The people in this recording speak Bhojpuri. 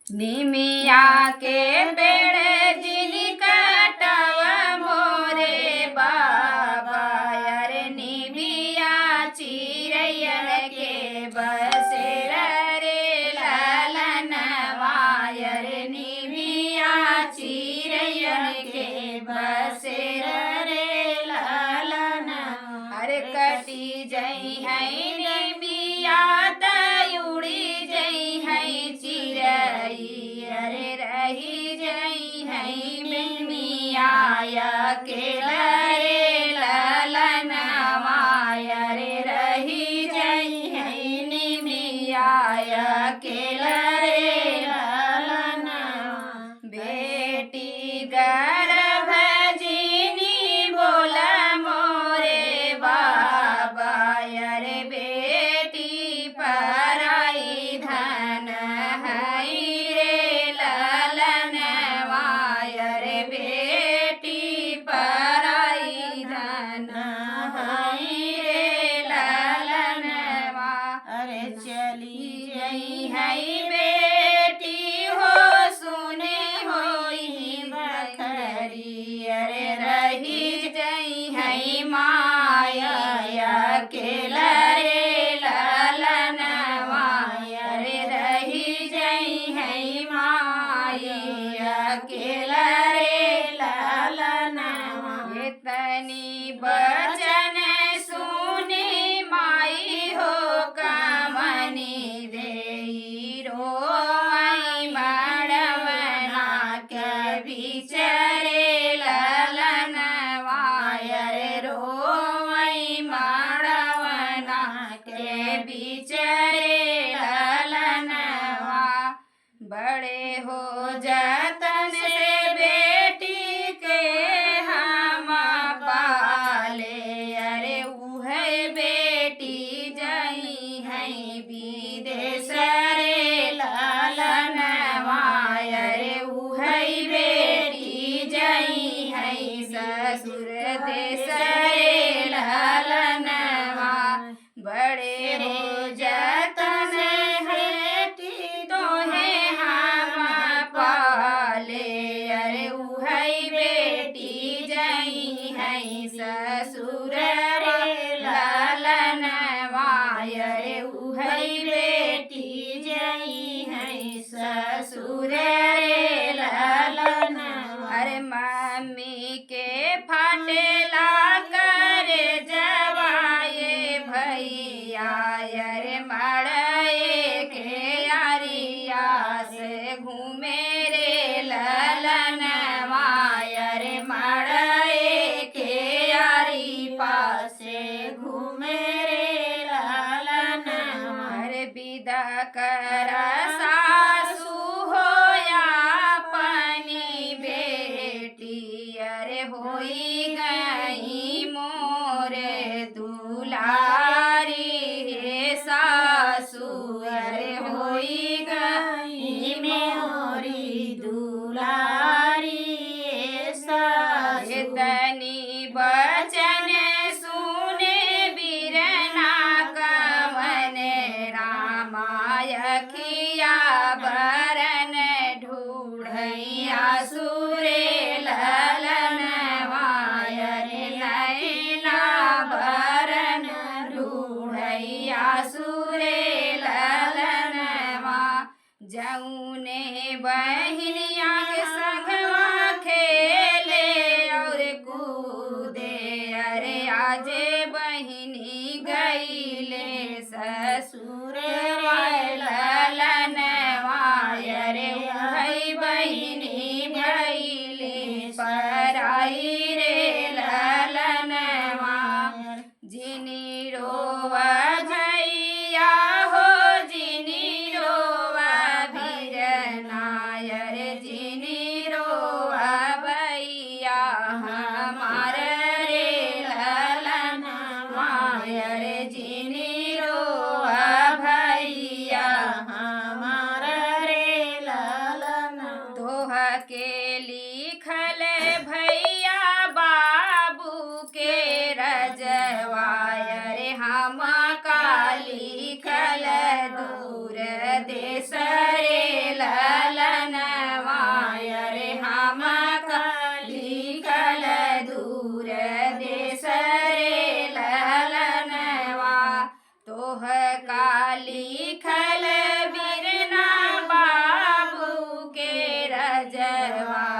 निमिया के पेड़ जिनी कटव मोरे बाबा, अरे निमिया चिरैयन के बसेर रे ललनवा, अरे निमिया चिरैयन के बसेर रे ललनवा। अरे कटी जई है निमिया उड़ी जई है चिरई, अरे रही जई है निमिया अकेला रे ललनवा, अरे रही जई है निमिया अकेला रे ललनवा। बेटी गर्भ जिनी बोला मोरे बाबा, अरे बेटी पराई धन हई रे ललनवा, अरे बेटी पराई धन हई रे ललनवा। अरे चली जई है बेटी हो सुने होई बखरी, अरे रही जई है माया अकेला रे ललनवा, अरे रही जई है माई अकेला रे ललनवा। इतनी बचन सुनी माई हो कमनी देई रोई मड़वना के बिचरे ललनवा, अरे रोई मड़वना के बिचरे ललनवा। बड़े हो जतन से बेटी के हम पाले, अरे उहे बेटी जई है विदेश रे ललनवा, अरे उहे बेटी जई है ससुर देश रे ललनवा। बड़े हो जतन हेटी तोहे हम पाले, अरे उहई बेटी जई है ससुर रे ललनवा, अरे उहई बेटी जई है ससुर रे ललनवा। अरे मम्मी के फाटेला करे जवाए भैया, अरे मड़े के यारिया से घूमे रे ललनवा, अरे मड़े के यारी पासे घूमे रे ललनवा। अरे विदा कर सासू होया अपनी बेटी, अरे होई गई मोरे दुलारी हे सासू, अरे होई गई मोरी दुलारी हे सासू। इतनी बचन सुने बिरना कवन रामायखिया बरन ढूढ़ैया सुरे ललनवा, अरे नैना बरन ढूढ़ैया सुरे ललनवा। जौने बहिनिया के संगवा खेले और कूदे, अरे आजे बहिनी गईले ससुर ललनवा, अरे वही बहिनी गईले पराई रे ललनवा। जिनी रोवा झैया हो जिनी रोवा भिरना, अरे જવા